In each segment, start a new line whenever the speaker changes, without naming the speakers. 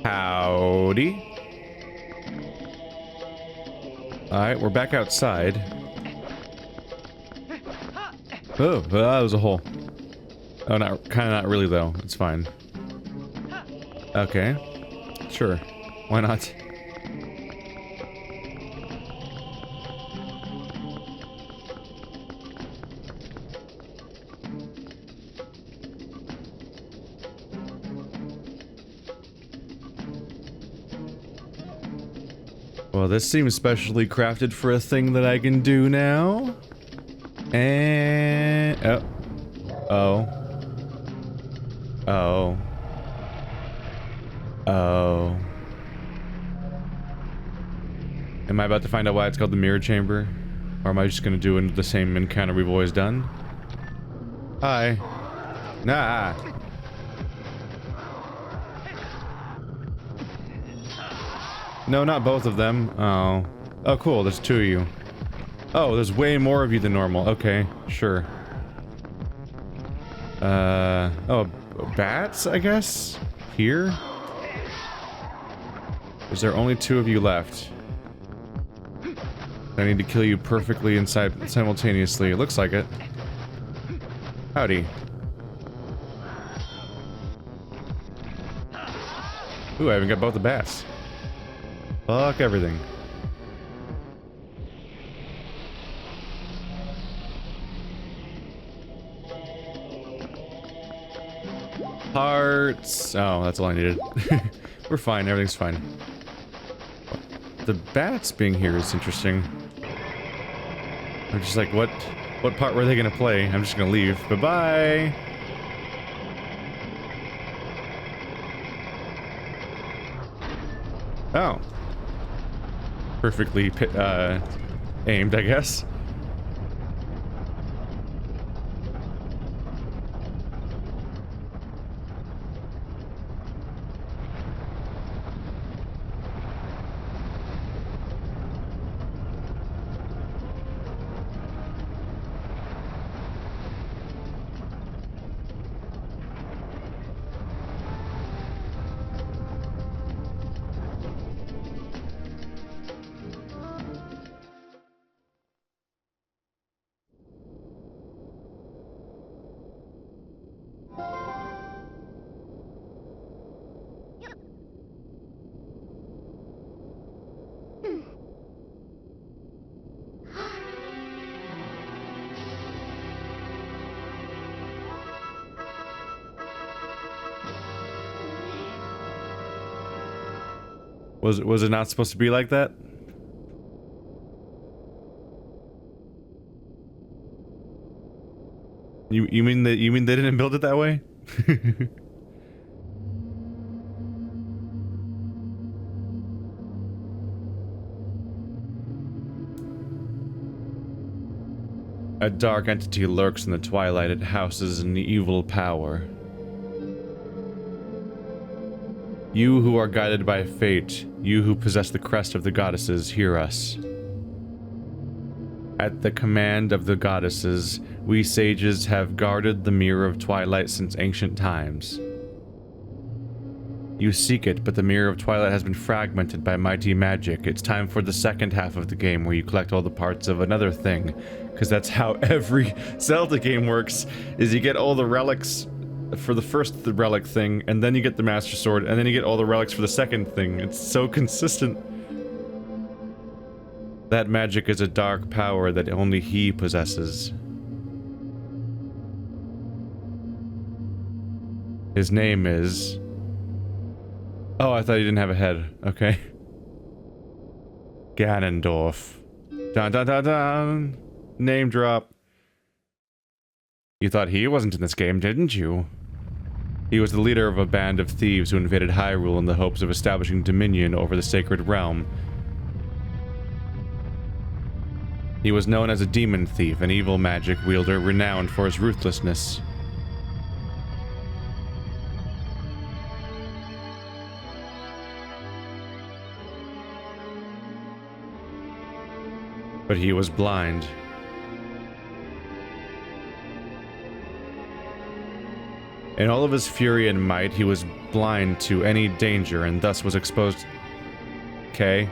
Howdy. Alright, we're back outside. Oh, that was a hole. Oh, not really though. It's fine. Okay. Sure. Why not? Well, this seems specially crafted for a thing that I can do now. And... Oh. Am I about to find out why it's called the mirror chamber? Or am I just gonna do the same encounter we've always done? Hi. Nah. No, not both of them. Oh. Oh, cool. There's two of you. Oh, there's way more of you than normal. Okay, sure. Oh, bats, I guess? Here? Is there only two of you left? I need to kill you perfectly inside simultaneously. It looks like it. Howdy. Ooh, I haven't got both the bats. Fuck everything. Hearts. Oh, that's all I needed. We're fine. Everything's fine. The bats being here is interesting. I'm just like, what part were they gonna play? I'm just gonna leave. Bye-bye! Oh. Perfectly, aimed, I guess. Was it not supposed to be like that? You mean they didn't build it that way? A dark entity lurks in the twilight. It houses an evil power. You who are guided by fate, you who possess the crest of the goddesses, hear us. At the command of the goddesses, we sages have guarded the Mirror of Twilight since ancient times. You seek it, but the Mirror of Twilight has been fragmented by mighty magic. It's time for the second half of the game, where you collect all the parts of another thing. Because that's how every Zelda game works, is you get all the relics for the first relic thing, and then you get the Master Sword, and then you get all the relics for the second thing. It's so consistent. That magic is a dark power that only he possesses. His name is... Oh, I thought he didn't have a head. Okay. Ganondorf. Dun dun dun dun! Name drop. You thought he wasn't in this game, didn't you? He was the leader of a band of thieves who invaded Hyrule in the hopes of establishing dominion over the sacred realm. He was known as a demon thief, an evil magic wielder renowned for his ruthlessness. But he was blind. In all of his fury and might, he was blind to any danger and thus was exposed... Okay.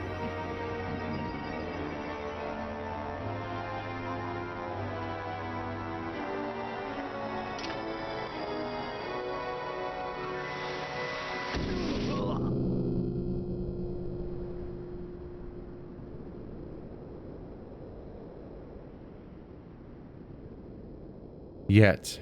Yet.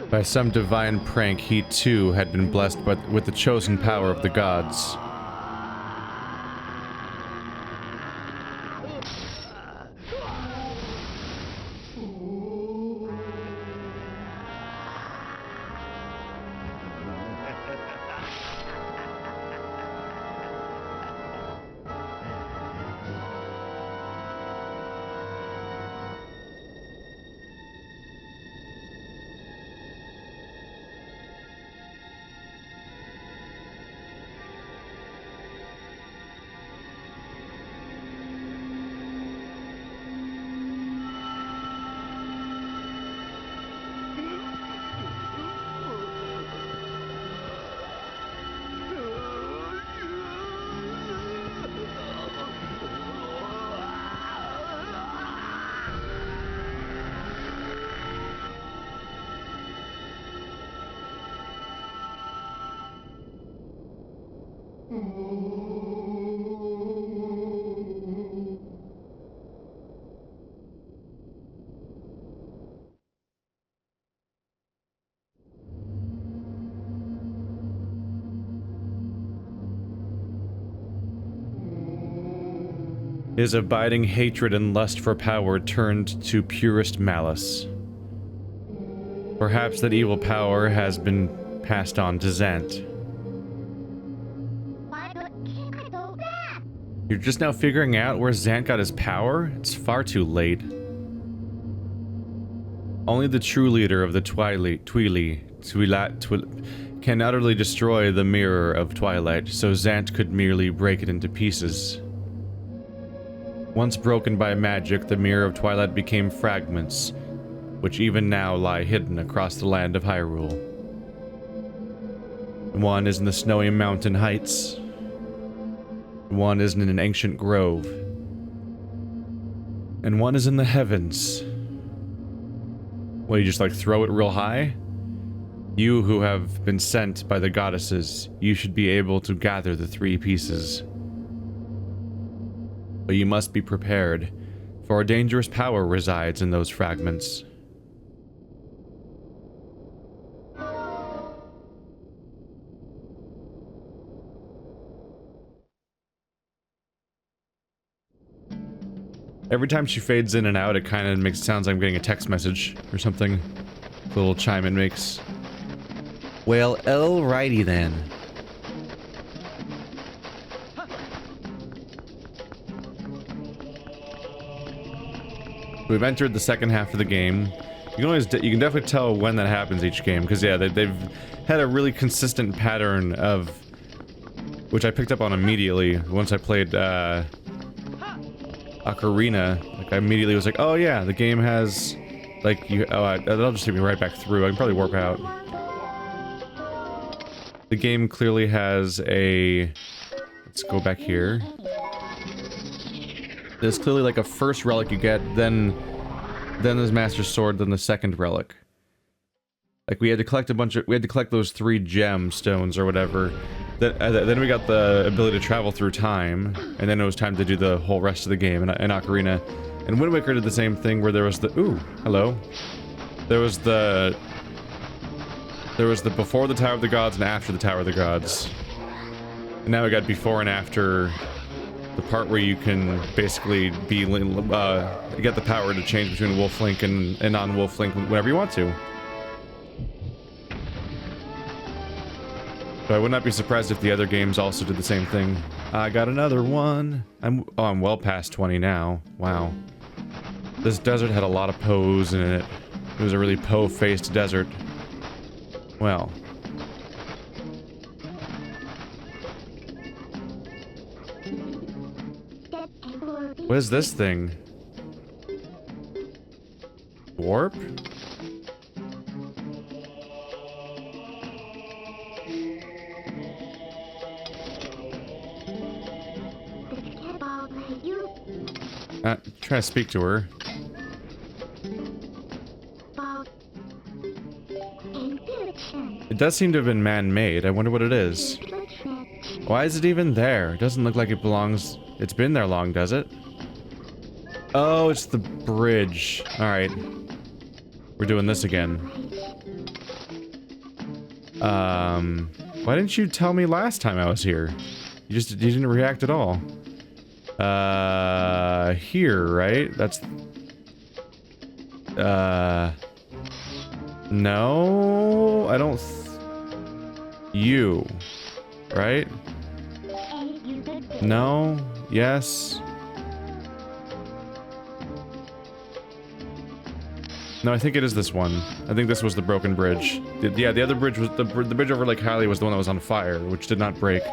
By some divine prank, he too had been blessed with the chosen power of the gods. His abiding hatred and lust for power turned to purest malice. Perhaps that evil power has been passed on to Zant. You're just now figuring out where Zant got his power? It's far too late. Only the true leader of the Twilight can utterly destroy the mirror of Twilight, so Zant could merely break it into pieces. Once broken by magic, the mirror of Twilight became fragments, which even now lie hidden across the land of Hyrule. One is in the snowy mountain heights. One is in an ancient grove. And one is in the heavens. What, you just like throw it real high? You who have been sent by the goddesses, you should be able to gather the three pieces. But you must be prepared, for a dangerous power resides in those fragments. Every time she fades in and out, it kind of sounds like I'm getting a text message or something. The little chime it makes. Well, alrighty then. We've entered the second half of the game. You can definitely tell when that happens each game, because yeah, they've had a really consistent pattern of, which I picked up on immediately once I played Ocarina. Like I immediately was like, oh yeah, the game has like that'll just take me right back through. I can probably warp out. The game clearly has a. Let's go back here. There's clearly like a first relic you get, then there's Master Sword, then the second relic. Like we had to collect those 3 gemstones or whatever. Then we got the ability to travel through time, and then it was time to do the whole rest of the game in Ocarina. And Wind Waker did the same thing where there was the hello. There was the before the Tower of the Gods and after the Tower of the Gods. And now we got before and after. The part where you can basically get the power to change between Wolf Link and non-Wolf Link whenever you want to. So I would not be surprised if the other games also did the same thing. I got another one. I'm well past 20 now. Wow. This desert had a lot of Poes in it. It was a really Poe-faced desert. Well. What is this thing? Warp? Try to speak to her. It does seem to have been man-made. I wonder what it is. Why is it even there? It doesn't look like it belongs... It's been there long, does it? Oh, it's the bridge. Alright. We're doing this again. Why didn't you tell me last time I was here? You didn't react at all. Here, right? That's... No, I don't... You, right? No, yes. No, I think it is this one. I think this was the broken bridge. Yeah, the other bridge was... The bridge over Lake Hylia was the one that was on fire, which did not break.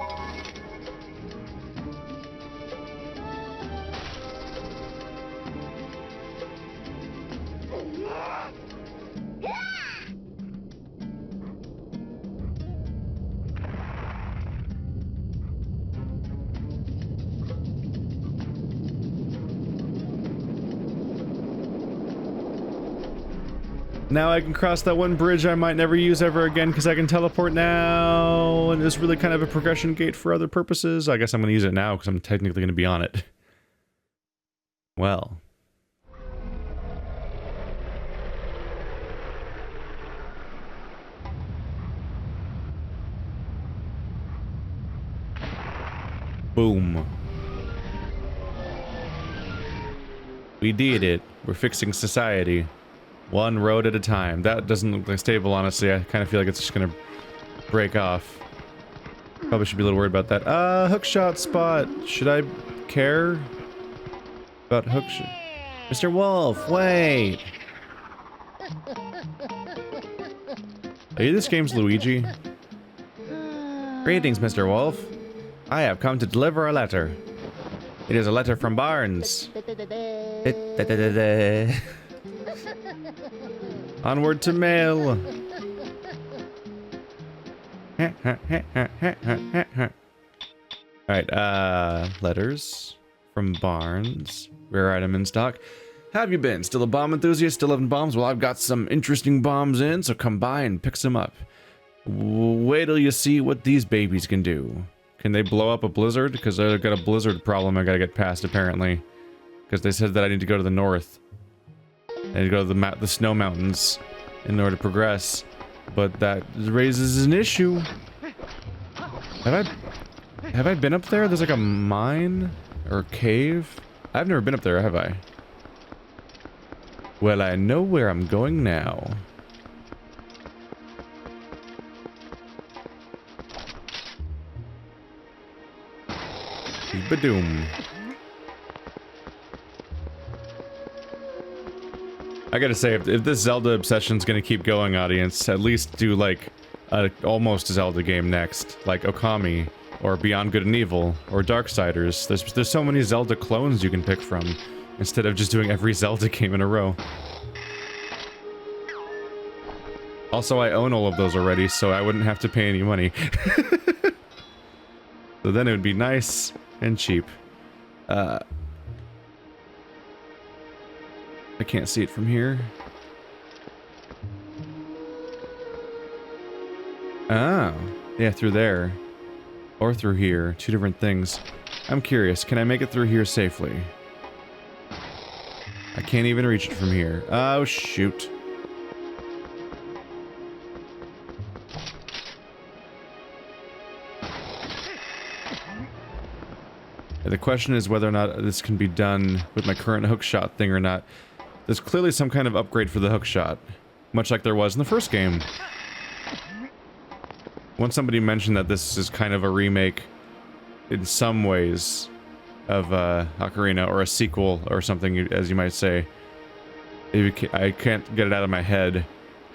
Now I can cross that one bridge I might never use ever again because I can teleport now, and it's really kind of a progression gate for other purposes. I guess I'm going to use it now because I'm technically going to be on it. Well. Boom. We did it. We're fixing society. One road at a time. That doesn't look like stable, honestly. I kind of feel like it's just gonna break off. Probably should be a little worried about that. Hookshot spot. Should I care about hookshot? Mr. Wolf, wait! Are you this game's Luigi? Greetings, Mr. Wolf. I have come to deliver a letter. It is a letter from Barnes. Onward to mail. Alright, letters from Barnes. Rare item in stock. How have you been? Still a bomb enthusiast? Still loving bombs? Well, I've got some interesting bombs in, so come by and pick some up. Wait till you see what these babies can do. Can they blow up a blizzard? Because I've got a blizzard problem I gotta get past, apparently. Because they said that I need to go to the north. I need to go to the snow mountains in order to progress, but that raises an issue. Have I been up there? There's like a mine or cave. I've never been up there, have I? Well, I know where I'm going now. Badoom. I gotta say, if this Zelda obsession's gonna keep going, audience, at least do, like, a almost Zelda game next. Like Okami, or Beyond Good and Evil, or Darksiders. There's so many Zelda clones you can pick from, instead of just doing every Zelda game in a row. Also, I own all of those already, so I wouldn't have to pay any money. So then it would be nice and cheap. I can't see it from here. Oh, yeah, through there. Or through here. Two different things. I'm curious, can I make it through here safely? I can't even reach it from here. Oh, shoot. The question is whether or not this can be done with my current hookshot thing or not. There's clearly some kind of upgrade for the hookshot, much like there was in the first game. Once somebody mentioned that this is kind of a remake, in some ways, of Ocarina, or a sequel, or something, as you might say. I can't get it out of my head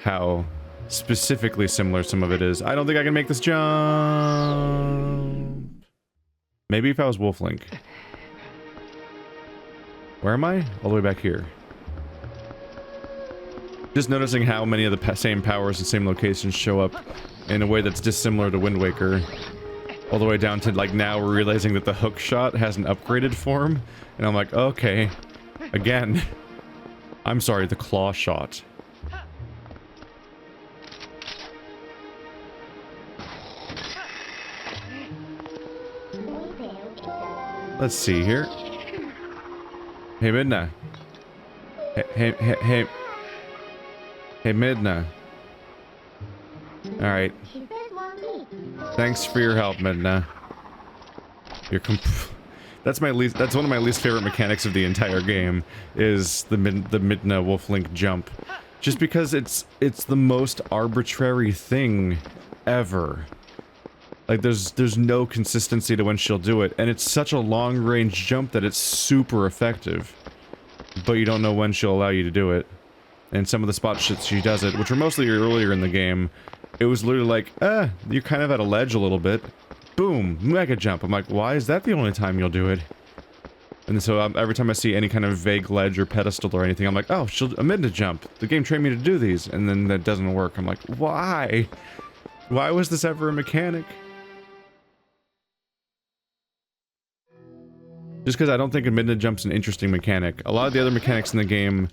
how specifically similar some of it is. I don't think I can make this jump. Maybe if I was Wolf Link. Where am I? All the way back here. Just noticing how many of the same powers and same locations show up in a way that's dissimilar to Wind Waker. All the way down to, like, now we're realizing that the hook shot has an upgraded form. And I'm like, okay. Again. I'm sorry, the claw shot. Let's see here. Hey, Midna. Hey, Midna. Alright. Thanks for your help, Midna. That's one of my least favorite mechanics of the entire game, is the Midna Wolf Link jump. Just because it's the most arbitrary thing ever. Like, there's no consistency to when she'll do it, and it's such a long-range jump that it's super effective. But you don't know when she'll allow you to do it. And some of the spots that she does it, which were mostly earlier in the game, it was literally like, you're kind of at a ledge a little bit. Boom, mega jump. I'm like, why is that the only time you'll do it? And so every time I see any kind of vague ledge or pedestal or anything, I'm like, oh, she'll a Midna jump. The game trained me to do these, and then that doesn't work. I'm like, why? Why was this ever a mechanic? Just because I don't think a Midna jump's an interesting mechanic. A lot of the other mechanics in the game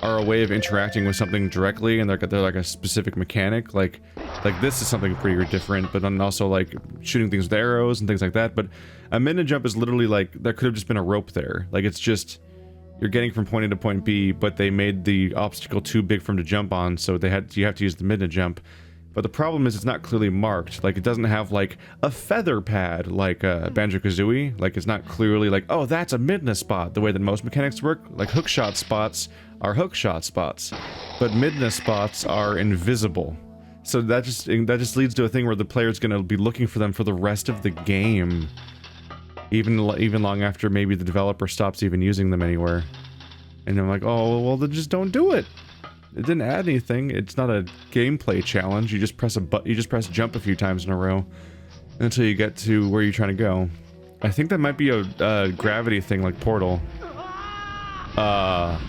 are a way of interacting with something directly, and they're like a specific mechanic. Like this is something pretty different, but then also like shooting things with arrows and things like that. But a Midna jump is literally like, there could have just been a rope there. Like, it's just, you're getting from point A to point B, but they made the obstacle too big for him to jump on, so you have to use the Midna jump. But the problem is it's not clearly marked. Like, it doesn't have, like, a feather pad like Banjo-Kazooie. Like, it's not clearly like, oh, that's a Midna spot, the way that most mechanics work. Like, hookshot spots are hookshot spots. But Midna spots are invisible. So that just leads to a thing where the player's gonna be looking for them for the rest of the game. Even long after maybe the developer stops even using them anywhere. And I'm like, oh, well, then just don't do it. It didn't add anything. It's not a gameplay challenge. You just press jump a few times in a row until you get to where you're trying to go. I think that might be a gravity thing like Portal. Oh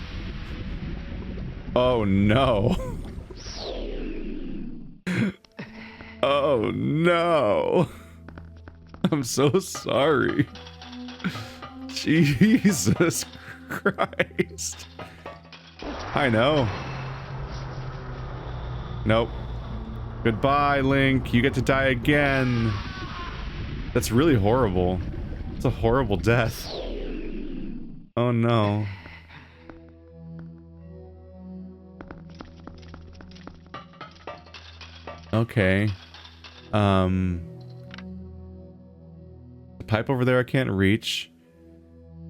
no. Oh no. I'm so sorry. Jesus Christ. I know. Nope. Goodbye, Link. You get to die again. That's really horrible. It's a horrible death. Oh no. Okay. The pipe over there I can't reach.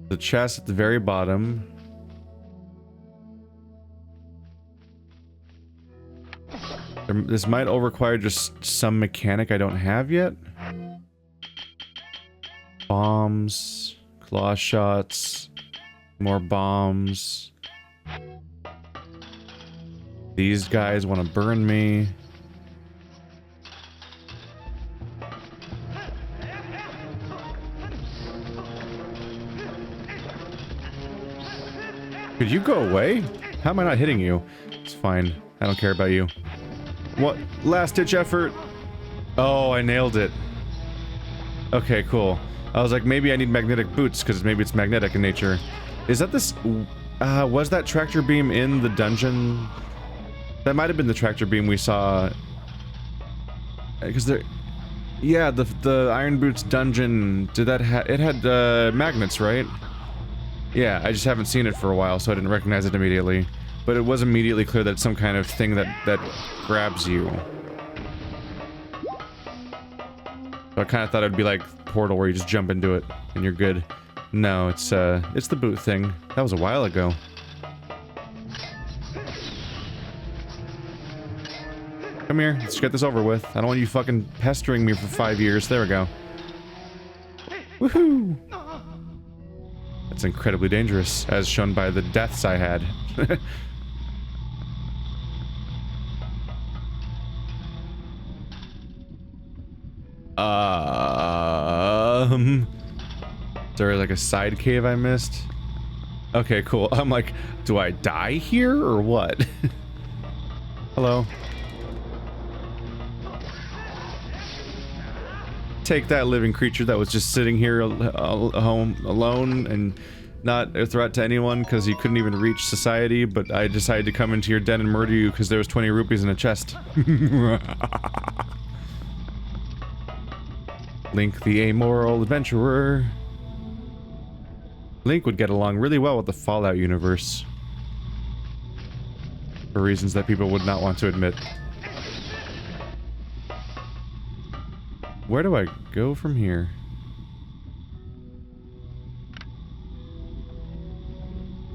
The chest at the very bottom. This might all require just some mechanic I don't have yet. Bombs, claw shots, more bombs. These guys want to burn me. Could you go away? How am I not hitting you? It's fine. I don't care about you. What? Last ditch effort? Oh, I nailed it. Okay, cool. I was like, maybe I need magnetic boots, because maybe it's magnetic in nature. Is that this... was that tractor beam in the dungeon? That might have been the tractor beam we saw. Because there... Yeah, the Iron Boots dungeon... Did that it had, magnets, right? Yeah, I just haven't seen it for a while, so I didn't recognize it immediately. But it was immediately clear that it's some kind of thing that grabs you. So I kind of thought it'd be like Portal, where you just jump into it and you're good. No, it's the boot thing. That was a while ago. Come here, let's get this over with. I don't want you fucking pestering me for 5 years. There we go. Woohoo! It's incredibly dangerous, as shown by the deaths I had. Is there like a side cave I missed? Okay, cool. I'm like, do I die here or what? Hello. Take that, living creature that was just sitting here home alone and not a threat to anyone because you couldn't even reach society, but I decided to come into your den and murder you because there was 20 rupees in a chest. Link the amoral adventurer. Link would get along really well with the Fallout universe. For reasons that people would not want to admit. Where do I go from here?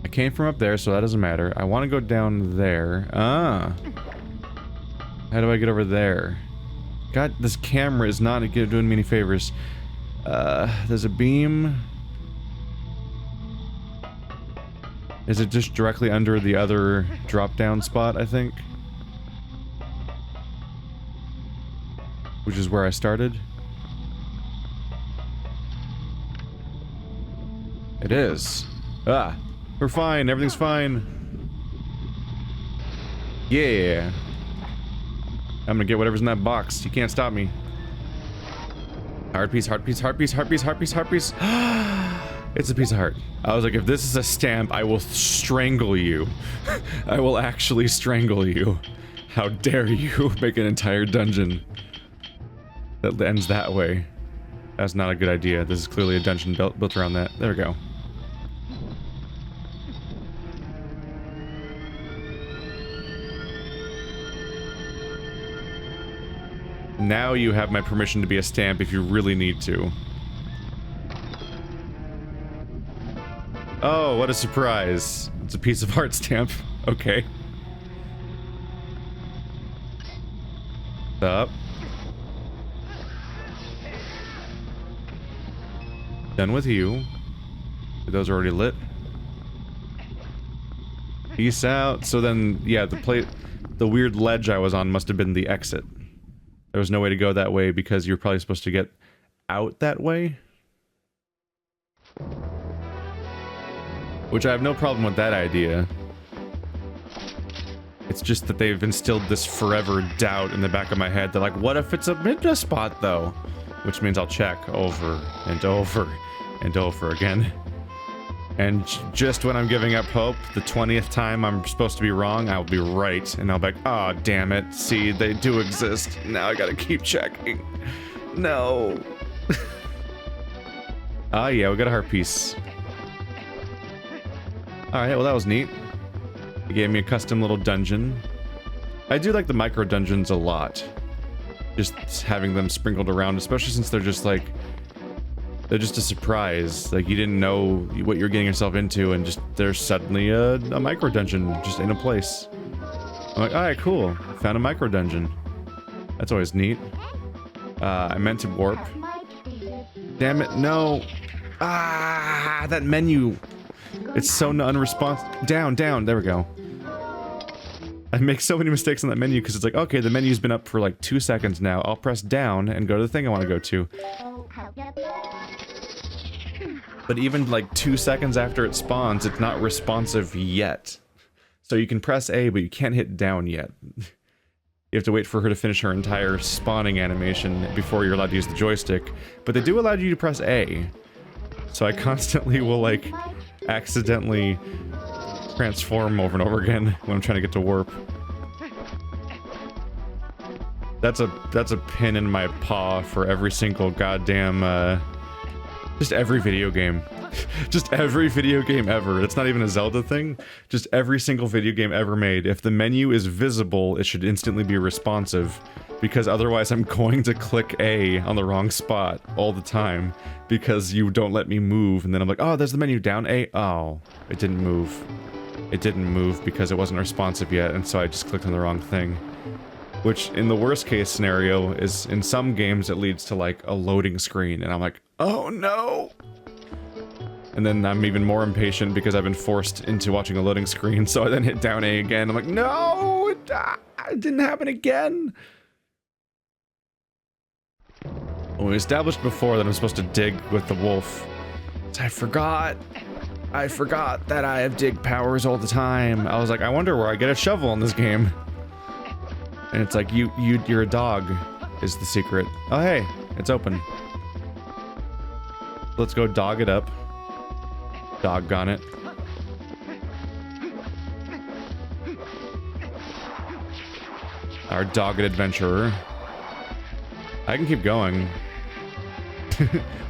I came from up there, so that doesn't matter. I want to go down there. Ah. How do I get over there? God, this camera is not doing me any favors. There's a beam. Is it just directly under the other drop-down spot, I think? Which is where I started? It is. Ah, we're fine. Everything's fine. Yeah. I'm gonna get whatever's in that box. You can't stop me. Heart piece, heart piece, heart piece, heart piece, heart piece, heart piece. It's a piece of heart. I was like, if this is a stamp, I will strangle you. I will actually strangle you. How dare you make an entire dungeon that ends that way. That's not a good idea. This is clearly a dungeon built around that. There we go. Now you have my permission to be a stamp if you really need to. Oh, what a surprise. It's a piece of art stamp. Okay. Up. Done with you. Those are already lit. Peace out. So then, yeah, the weird ledge I was on must have been the exit. There was no way to go that way because you're probably supposed to get out that way. Which I have no problem with that idea. It's just that they've instilled this forever doubt in the back of my head. They're like, what if it's a Midna spot though? Which means I'll check over and over and over again. And just when I'm giving up hope, the 20th time I'm supposed to be wrong, I'll be right. And I'll be like, oh, damn it. See, they do exist. Now I gotta keep checking. No. Ah, yeah, we got a heart piece. Alright, well that was neat. It gave me a custom little dungeon. I do like the micro dungeons a lot. Just having them sprinkled around, especially since they're just like... They're just a surprise. Like, you didn't know what you're getting yourself into, and just there's suddenly a micro dungeon just in a place. I'm like, alright, cool. Found a micro dungeon. That's always neat. I meant to warp. Damn it, no. Ah, that menu. It's so unresponsive. Down, there we go. I make so many mistakes on that menu because it's like, okay, the menu's been up for like 2 seconds now. I'll press down and go to the thing I want to go to. But even like 2 seconds after it spawns, it's not responsive yet. So you can press A, but you can't hit down yet. You have to wait for her to finish her entire spawning animation before you're allowed to use the joystick. But they do allow you to press A. So I constantly will like accidentally transform over and over again when I'm trying to get to warp. That's a pin in my paw for every single goddamn just every video game. Just every video game ever. It's not even a Zelda thing. Just every single video game ever made. If the menu is visible, it should instantly be responsive. Because otherwise I'm going to click A on the wrong spot all the time. Because you don't let me move. And then I'm like, oh, there's the menu, down A. Oh, it didn't move. It didn't move because it wasn't responsive yet. And so I just clicked on the wrong thing. Which, in the worst case scenario, is in some games it leads to like a loading screen. And I'm like, oh no! And then I'm even more impatient because I've been forced into watching a loading screen, so I then hit down A again. I'm like, no! It didn't happen again! Well, we established before that I'm supposed to dig with the wolf. I forgot that I have dig powers all the time. I was like, I wonder where I get a shovel in this game. And it's like, you're a dog is the secret. Oh, hey, it's open. Let's go dog it up. Doggone it. Our dogged adventurer. I can keep going.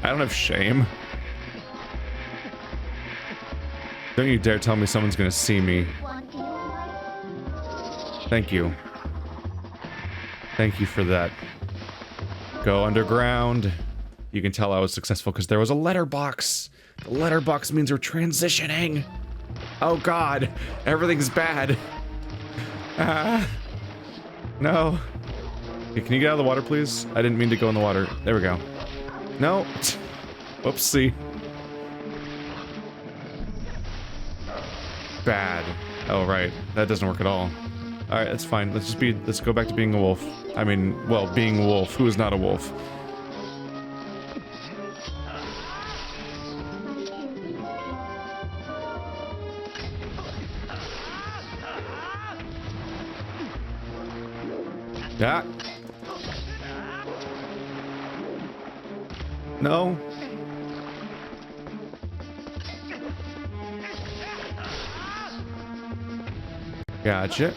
I don't have shame. Don't you dare tell me someone's gonna see me. Thank you. Thank you for that. Go underground. You can tell I was successful because there was a letterbox. The letterbox means we're transitioning. Oh god, everything's bad. No. Okay, can you get out of the water, please? I didn't mean to go in the water. There we go. No. Whoopsie. Bad. Oh, right. That doesn't work at all. Alright, that's fine. Let's go back to being a wolf. I mean, well, being a wolf. Who is not a wolf? Yeah. No. Gotcha.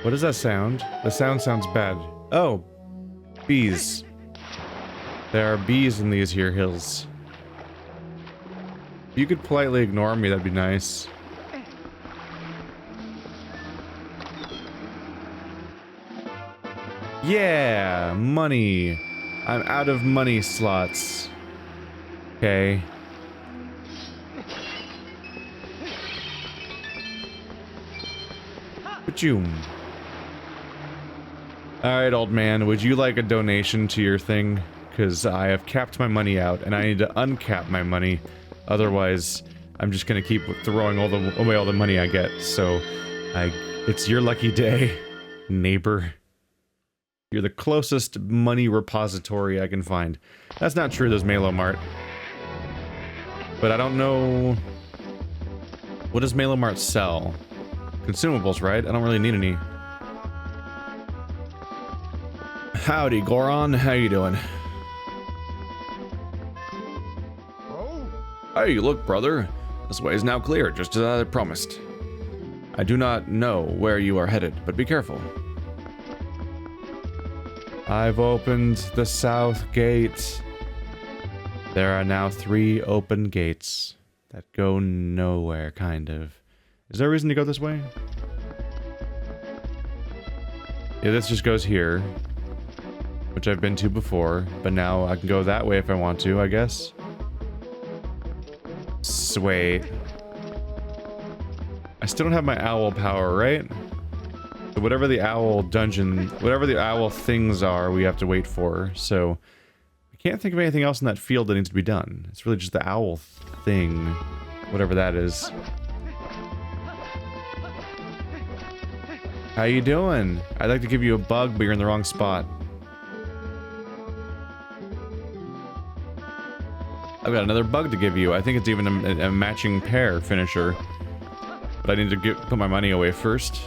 What does that sound? The sound sounds bad. Oh. Bees. There are bees in these here hills. If you could politely ignore me, that'd be nice. Yeah, money. I'm out of money slots. Okay. Bajoom. Alright, old man, would you like a donation to your thing? Because I have capped my money out, and I need to uncap my money. Otherwise, I'm just gonna keep throwing away all the money I get. So, it's your lucky day, neighbor. You're the closest money repository I can find. That's not true, there's Malo Mart. But I don't know... What does Malo Mart sell? Consumables, right? I don't really need any. Howdy, Goron. How you doing? Hey, look, brother. This way is now clear, just as I promised. I do not know where you are headed, but be careful. I've opened the south gate. There are now 3 open gates that go nowhere, kind of. Is there a reason to go this way? Yeah, this just goes here, which I've been to before, but now I can go that way if I want to, I guess. Sweet. I still don't have my owl power, right? So whatever the owl dungeon, whatever the owl things are, we have to wait for, so... I can't think of anything else in that field that needs to be done. It's really just the owl thing, whatever that is. How you doing? I'd like to give you a bug, but you're in the wrong spot. I've got another bug to give you. I think it's even a matching pair finisher. But I need to put my money away first.